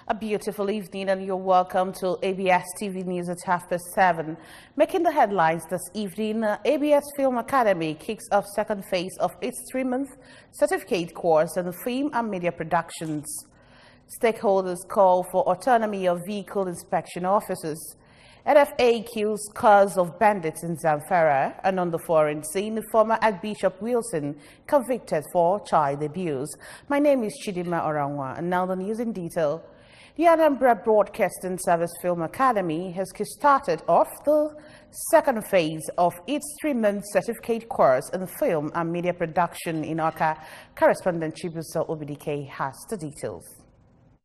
A beautiful evening and you're welcome to ABS TV News at 7:30. Making the headlines this evening, ABS Film Academy kicks off second phase of its 3-month certificate course in film and media productions. Stakeholders call for autonomy of vehicle inspection officers. NFA kills cause of bandits in Zamfara, and on the foreign scene, former Archbishop Wilson convicted for child abuse. My name is Chidima Orangwa, and now the news in detail. The Anambra Broadcasting Service Film Academy has kick-started off the second phase of its 3-month certificate course in film and media production in Oka. Correspondent Chibuso Obidike has the details.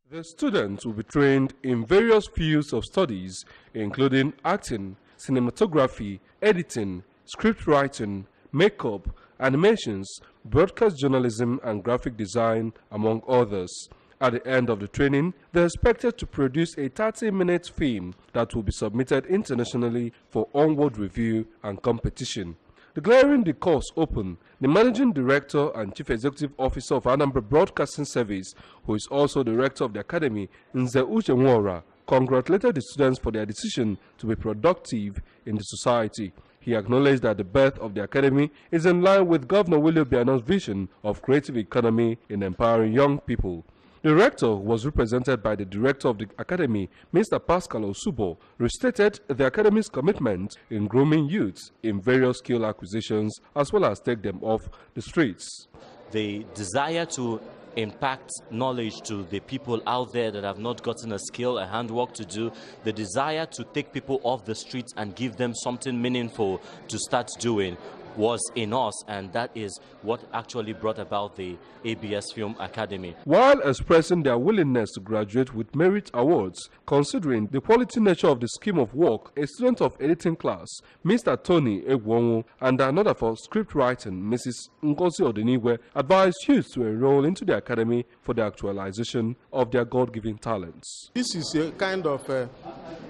The students will be trained in various fields of studies, including acting, cinematography, editing, script writing, makeup, animations, broadcast journalism, and graphic design, among others. At the end of the training, they are expected to produce a 30-minute film that will be submitted internationally for onward review and competition. Declaring the course open, the Managing Director and Chief Executive Officer of Anambra Broadcasting Service, who is also Director of the Academy, Nze Uchenwora, congratulated the students for their decision to be productive in the society. He acknowledged that the birth of the Academy is in line with Governor Willie Obiano's vision of creative economy in empowering young people. The rector was represented by the director of the academy, Mr. Pascal Osubo, restated the academy's commitment in grooming youths in various skill acquisitions as well as take them off the streets. The desire to impact knowledge to the people out there that have not gotten a skill, a handwork to do, the desire to take people off the streets and give them something meaningful to start doing was in us, and that is what actually brought about the ABS Film Academy. While expressing their willingness to graduate with merit awards, considering the quality nature of the scheme of work, a student of editing class, Mr. Tony Egwonwu, and another for script writing, Mrs. Ngozi Odeniwe, advised youths to enroll into the academy for the actualization of their God-given talents. This is a kind of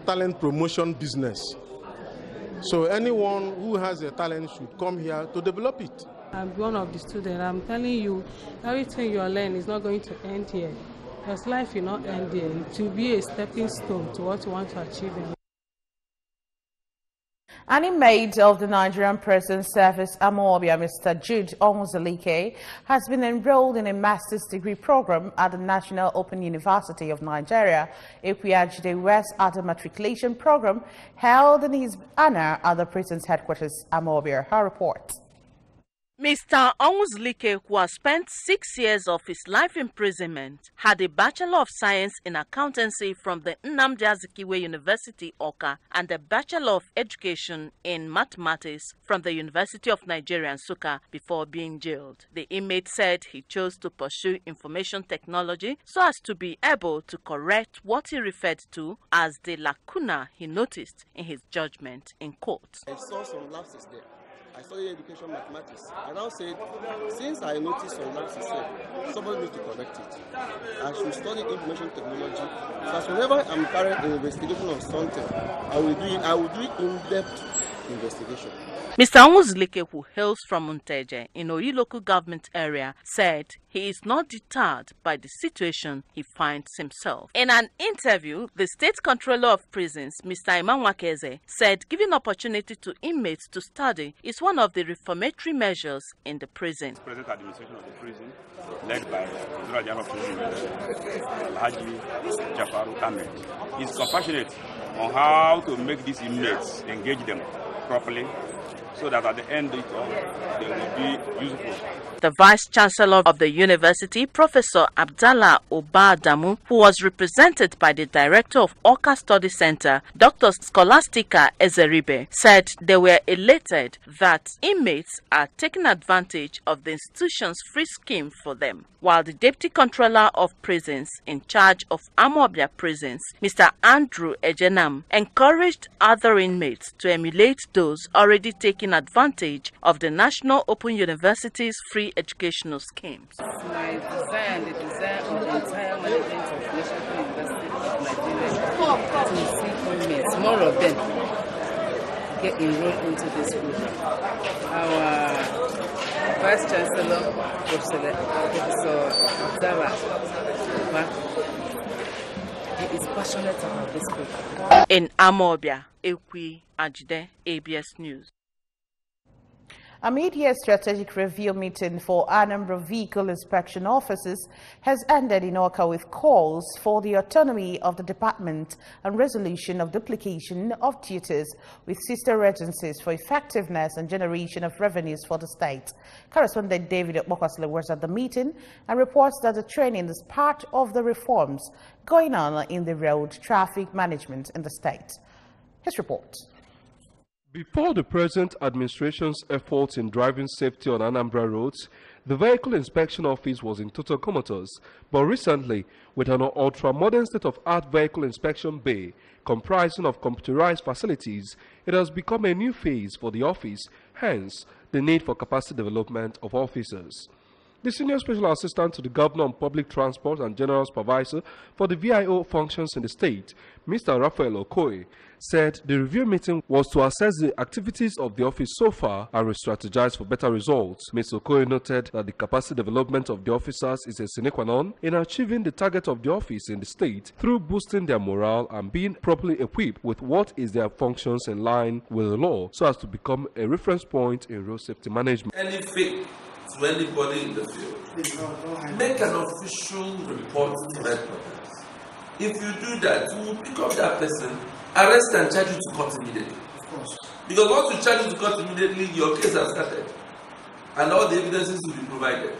talent promotion business. So anyone who has a talent should come here to develop it. I'm one of the students. I'm telling you, everything you are learning is not going to end here. Because life will not end here. It will be a stepping stone to what you want to achieve in life. An inmate of the Nigerian Prison Service, Amobia, Mr. Jude Onwuzalike, has been enrolled in a master's degree program at the National Open University of Nigeria. Equiajide West at a matriculation program held in his honor at the prison's headquarters. Amobia, her report. Mr. Onwuzalike, who has spent 6 years of his life imprisonment, had a Bachelor of Science in Accountancy from the Nnamdi Azikiwe University, Awka, and a Bachelor of Education in Mathematics from the University of Nigeria, Nsukka, before being jailed. The inmate said he chose to pursue information technology so as to be able to correct what he referred to as the lacuna he noticed in his judgment in court. I saw some lapses there. I studied education mathematics. I now said, since I noticed some lapses here, somebody needs to correct it. I should study information technology. So as whenever I'm carrying an investigation of something, I will do it in-depth investigation. Mr. Onwuzalike, who hails from Munteje in Oyi local government area, said he is not deterred by the situation he finds himself. In an interview, the State Controller of Prisons, Mr. Imanwakeze, said giving opportunity to inmates to study is one of the reformatory measures in the prison. The present administration of the prison, led by the General of Prison, Alhaji Jafaru Ahmed, is compassionate on how to make these inmates engage them properly, so that at the end of it all, they will be useful. The Vice Chancellor of the University, Professor Abdallah Obadamu, who was represented by the Director of Awka Study Center, Dr. Scholastica Ezeribe, said they were elated that inmates are taking advantage of the institution's free scheme for them. While the Deputy Controller of Prisons in charge of Amobia Prisons, Mr. Andrew Ejenam, encouraged other inmates to emulate those already taking advantage of the National Open University's free educational schemes. My design, the design of the entire management of National University of Nigeria, to see inmates, more of them, get enrolled into this program. Our Vice Chancellor, Professor Abdallah He is passionate about this program. In Amobia, Ekwi Ajide, ABS News. A mid-year strategic review meeting for Anambra vehicle inspection officers has ended in Awka with calls for the autonomy of the department and resolution of duplication of duties with sister agencies for effectiveness and generation of revenues for the state. Correspondent David Okwakwasile was at the meeting and reports that the training is part of the reforms going on in the road traffic management in the state. His report. Before the present administration's efforts in driving safety on Anambra roads, the Vehicle Inspection Office was in total comatose, but recently, with an ultra-modern state-of-art vehicle inspection bay comprising of computerized facilities, it has become a new phase for the office, hence the need for capacity development of officers. The Senior Special Assistant to the Governor on Public Transport and General Supervisor for the VIO functions in the state, Mr. Raphael Okoye, said the review meeting was to assess the activities of the office so far and re-strategize for better results. Mr. Okoye noted that the capacity development of the officers is a sine qua non in achieving the target of the office in the state through boosting their morale and being properly equipped with what is their functions in line with the law so as to become a reference point in road safety management. Any fake to anybody in the field, make an official report to headquarters. If you do that, you will pick up that person, arrest and charge you to court immediately. Of course. Because once you charge you to court immediately, your case has started. And all the evidences will be provided.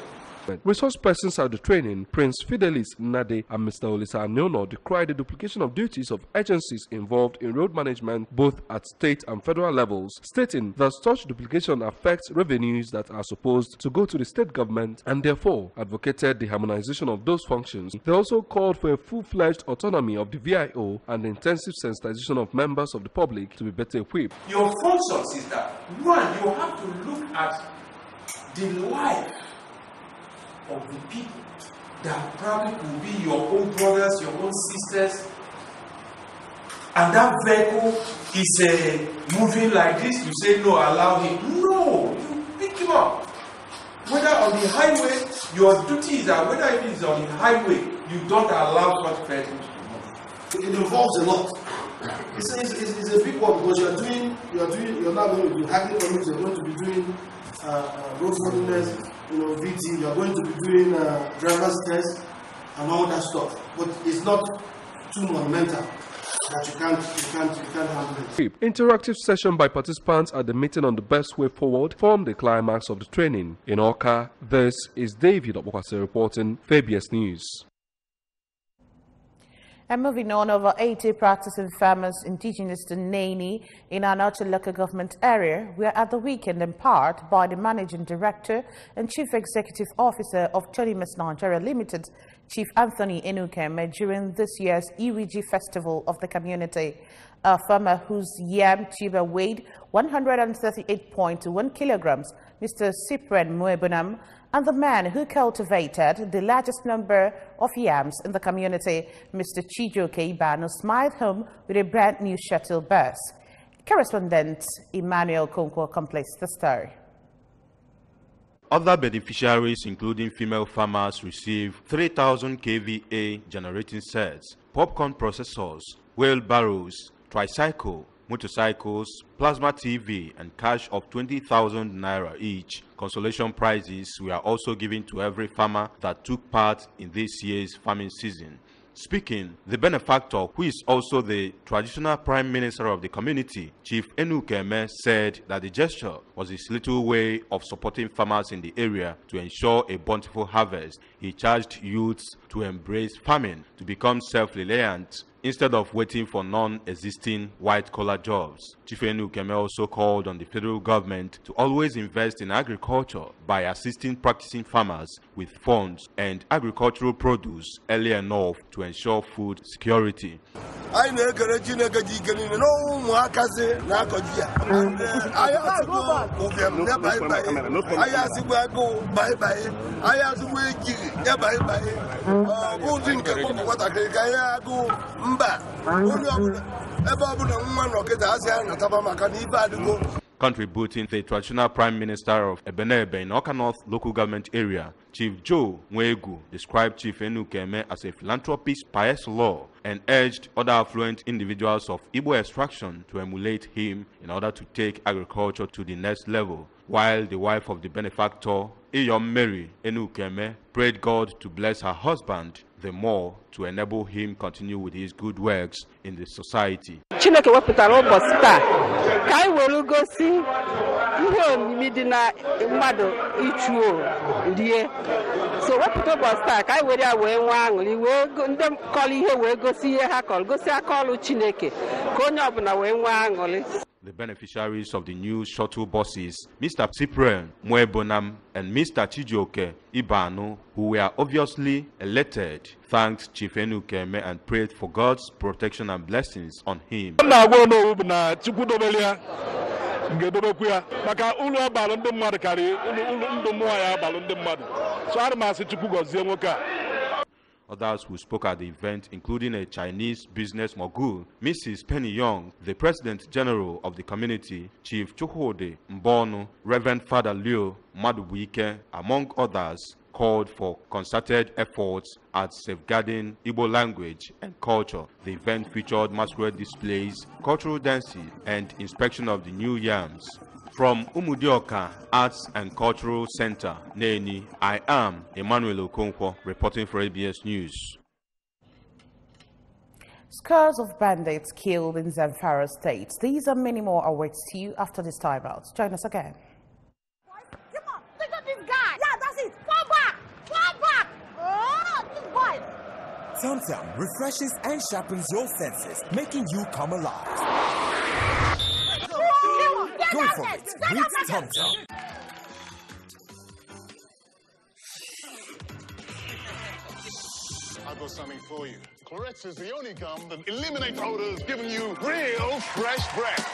Resource persons at the training, Prince Fidelis Nade and Mr. Olisa Anyono, decried the duplication of duties of agencies involved in road management both at state and federal levels, stating that such duplication affects revenues that are supposed to go to the state government and therefore advocated the harmonization of those functions. They also called for a full-fledged autonomy of the VIO and the intensive sensitization of members of the public to be better equipped. Your functions is that, one, you have to look at the life of the people that probably will be your own brothers, your own sisters, and that vehicle is moving like this. You say no, allow him. No, you pick him up. Whether on the highway, your duty is that whether it is on the highway, you don't allow such vehicles to move. It involves a lot. It's a big one because you're not going to be hacking permits. You're going to be doing road worthiness. VT, you are going to be doing driver's test and all that stuff, but it's not too monumental that you can't handle it. Interactive session by participants at the meeting on the best way forward formed the climax of the training. In Awka, this is David Okwakwasile reporting for ABS News. And moving on, over 80 practicing farmers indigenous to Nani in our North local government area were at the weekend empowered by the Managing Director and Chief Executive Officer of Chonimus Nigeria Limited, Chief Anthony Enukeme, during this year's Iriji Festival of the community. A farmer whose yam tuber weighed 138.1 kilograms, Mr. Cyprian Muebunam, and the man who cultivated the largest number of yams in the community, Mr. Chijoke Ibano, smiled home with a brand new shuttle bus. Correspondent Emmanuel Konkwo completes the story. Other beneficiaries, including female farmers, receive 3,000 kVA generating sets, popcorn processors, wheelbarrows, tricycle, motorcycles, plasma TV, and cash of 20,000 naira each. Consolation prizes were also given to every farmer that took part in this year's farming season. Speaking, the benefactor, who is also the traditional prime minister of the community, Chief Enukeme, said that the gesture was his little way of supporting farmers in the area to ensure a bountiful harvest. He charged youths to embrace farming, to become self-reliant, instead of waiting for non-existing white-collar jobs. Chief Enukeme also called on the federal government to always invest in agriculture by assisting practicing farmers with funds and agricultural produce early enough to ensure food security. contributing the traditional Prime Minister of Ebenebe in Oka North local government area, Chief Joe Nwegu, described Chief Enukeme as a philanthropist par excellence and urged other affluent individuals of Igbo extraction to emulate him in order to take agriculture to the next level, while the wife of the benefactor, Iyom Mary Enukeme, prayed God to bless her husband the more to enable him continue with his good works in the society. Chineke wepụtara ụbọchị taa ka anyị were gosi ihe omimi dị na mmadụ ichuo rie. So wepụta ụbọchị taa ka anyị were ya wee nwee aṅụrị wee ndị kọrọ ihe wee gosi ihe ha kọrọ gosi aka ọrụ Chineke ka onye ọbụla wee nwee aṅụrị. The beneficiaries of the new shuttle buses, Mr. Cyprian Mwebonam and Mr. Chijioke Ibanu, who were obviously elected, thanked Chief Enukeme and prayed for God's protection and blessings on him. Others who spoke at the event, including a Chinese business mogul, Mrs. Penny Young, the President General of the community, Chief Chukwode Mbono, Reverend Father Leo Madubuike, among others, called for concerted efforts at safeguarding Igbo language and culture. The event featured masquerade displays, cultural dances, and inspection of the new yams. From Umudioka Arts and Cultural Center, Neni, I am Emmanuel Okonkwo, reporting for ABS News. Scores of bandits killed in Zamfara state. These and many more awaits you after this time out. Join us again. Come on, look at this guy. Yeah, that's it. Fall back. Fall back. Oh, this boy. TomTom refreshes and sharpens your senses, making you come alive. Go for it with TomTom. I've got something for you. Clorex is the only gum that eliminates odors, giving you real fresh breath.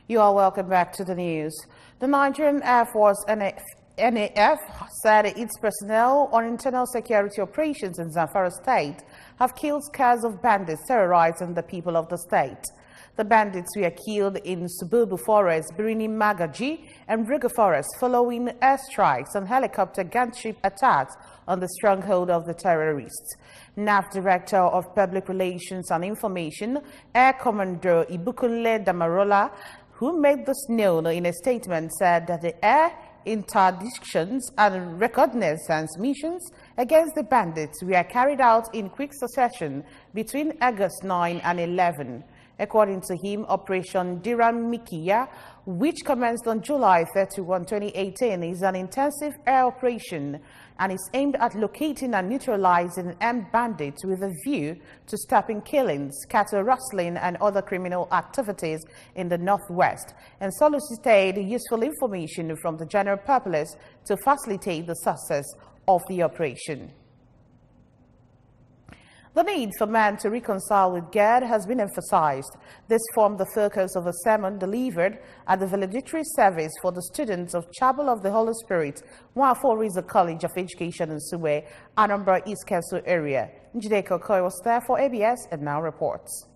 You are welcome back to the news. The Nigerian Air Force NAF said its personnel on internal security operations in Zamfara state have killed scores of bandits terrorizing the people of the state. The bandits were killed in Sububu Forest, Birini Magaji, and Briga Forest following airstrikes and helicopter gunship attacks on the stronghold of the terrorists. NAF Director of Public Relations and Information, Air Commodore Ibukunle Damarola, who made this known in a statement, said that the air interdictions and reconnaissance missions against the bandits were carried out in quick succession between August 9 and 11. According to him, Operation Diram Mikiya, which commenced on July 31, 2018, is an intensive air operation and is aimed at locating and neutralizing armed bandits with a view to stopping killings, cattle rustling, and other criminal activities in the northwest, and solicited useful information from the general populace to facilitate the success of the operation. The need for man to reconcile with God has been emphasized. This formed the focus of a sermon delivered at the valedictory service for the students of Chapel of the Holy Spirit, Nwafọ College of Education in Suwe, Anambra East Council area. Njideka Okoye was there for ABS and now reports.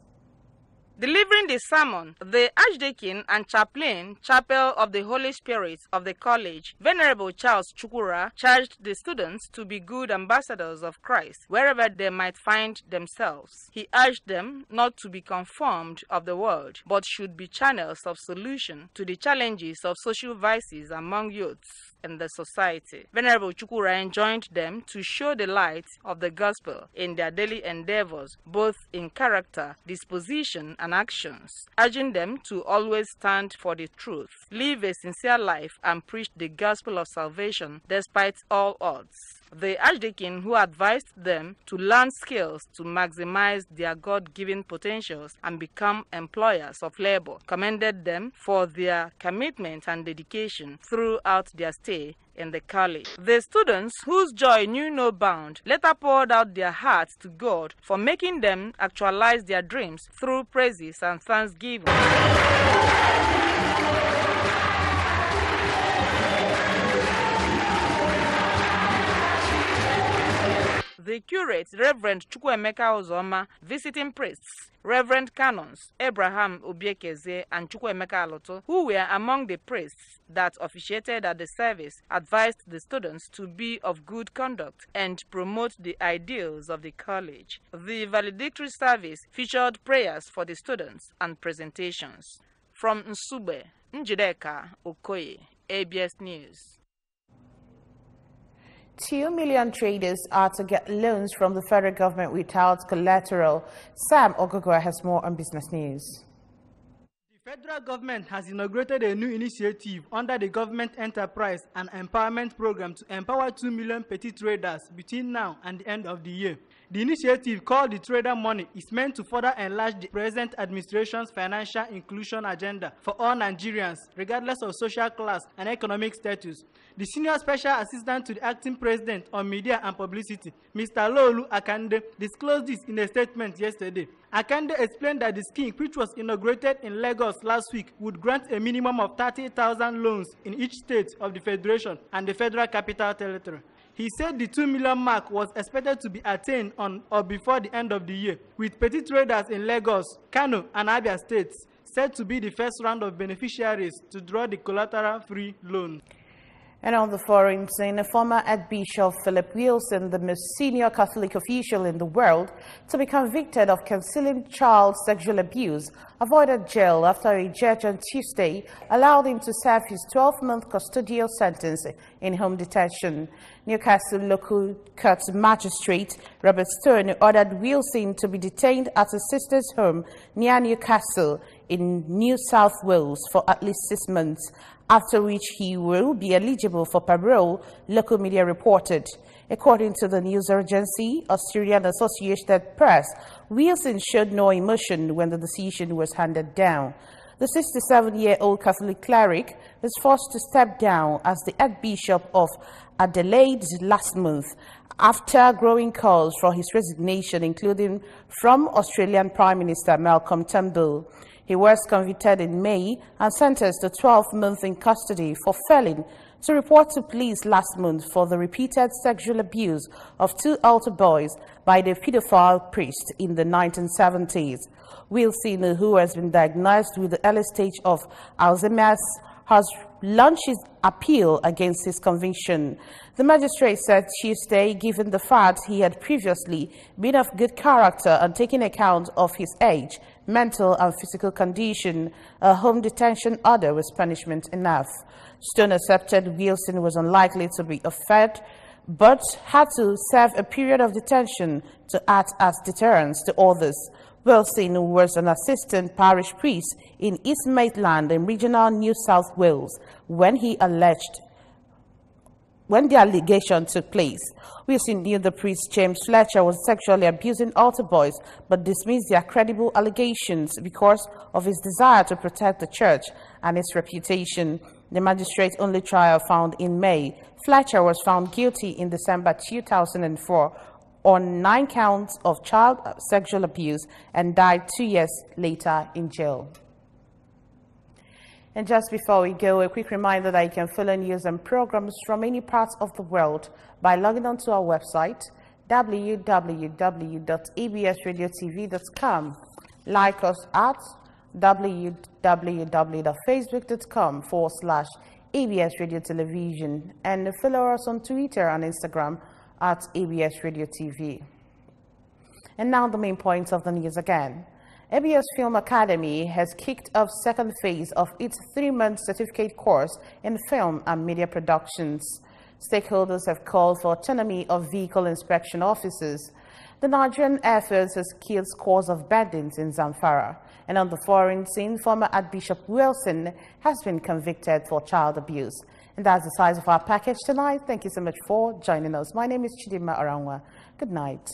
Delivering the sermon, the Archdeacon and Chaplain, Chapel of the Holy Spirit of the college, Venerable Charles Chukura, charged the students to be good ambassadors of Christ wherever they might find themselves. He urged them not to be conformed of the world, but should be channels of solution to the challenges of social vices among youths in the society. Venerable Chukura enjoined them to show the light of the gospel in their daily endeavors, both in character, disposition, and actions, urging them to always stand for the truth, live a sincere life, and preach the gospel of salvation despite all odds. The Archdeacon, who advised them to learn skills to maximize their God-given potentials and become employers of labor, commended them for their commitment and dedication throughout their stay in the college. The students, whose joy knew no bound, later poured out their hearts to God for making them actualize their dreams through praises and thanksgiving. The curate Reverend Chukwuemeka Uzoma, visiting priests Reverend Canons Abraham Obiekeze and Chukwuemeka Aloto, who were among the priests that officiated at the service, advised the students to be of good conduct and promote the ideals of the college. The valedictory service featured prayers for the students and presentations. From Nsugbe, Njideka Okoye, ABS News. 2 million traders are to get loans from the federal government without collateral. Sam Ogogwa has more on business news. The federal government has inaugurated a new initiative under the Government Enterprise and Empowerment Program to empower 2 million petty traders between now and the end of the year. The initiative, called the Trader MONI, is meant to further enlarge the present administration's financial inclusion agenda for all Nigerians, regardless of social class and economic status. The Senior Special Assistant to the Acting President on Media and Publicity, Mr. Lolu Akande, disclosed this in a statement yesterday. Akande explained that the scheme, which was inaugurated in Lagos last week, would grant a minimum of 30,000 loans in each state of the Federation and the Federal Capital Territory. He said the 2 million mark was expected to be attained on or before the end of the year, with petty traders in Lagos, Kano, and Abia states said to be the first round of beneficiaries to draw the collateral-free loan. And on the foreign scene, former Archbishop Philip Wilson, the most senior Catholic official in the world to be convicted of concealing child sexual abuse, avoided jail after a judge on Tuesday allowed him to serve his 12-month custodial sentence in home detention. Newcastle local court magistrate Robert Stone ordered Wilson to be detained at his sister's home near Newcastle in New South Wales for at least 6 months, after which he will be eligible for parole, local media reported. According to the news agency, Australian Associated Press, Wilson showed no emotion when the decision was handed down. The 67-year-old Catholic cleric was forced to step down as the Archbishop of Adelaide last month after growing calls for his resignation, including from Australian Prime Minister Malcolm Turnbull. He was convicted in May and sentenced to 12 months in custody for failing to report to police last month for the repeated sexual abuse of 2 altar boys by the pedophile priest in the 1970s. Wilson, who has been diagnosed with the early stage of Alzheimer's, has launched his appeal against his conviction. The magistrate said Tuesday, given the fact he had previously been of good character and taking account of his age, mental and physical condition, a home detention order was punishment enough. Stone accepted Wilson was unlikely to be offended, but had to serve a period of detention to act as deterrence to others. Wilson was an assistant parish priest in East Maitland in regional New South Wales when the allegation took place. Wilson knew the priest James Fletcher was sexually abusing altar boys, but dismissed their credible allegations because of his desire to protect the church and its reputation. The magistrate's only trial found in May. Fletcher was found guilty in December 2004 on 9 counts of child sexual abuse and died 2 years later in jail. And just before we go, a quick reminder that you can follow news and programs from any parts of the world by logging on to our website, www.absradiotv.com. Like us at www.facebook.com/ABS Radio Television, and follow us on Twitter and Instagram at ABS Radio TV. And now the main points of the news again. ABS Film Academy has kicked off second phase of its 3-month certificate course in film and media productions. Stakeholders have called for autonomy of vehicle inspection officers. The Nigerian Air Force has killed scores of bandits in Zamfara. And on the foreign scene, former Archbishop Wilson has been convicted for child abuse. And that's the size of our package tonight. Thank you so much for joining us. My name is Chidima Arangwa. Good night.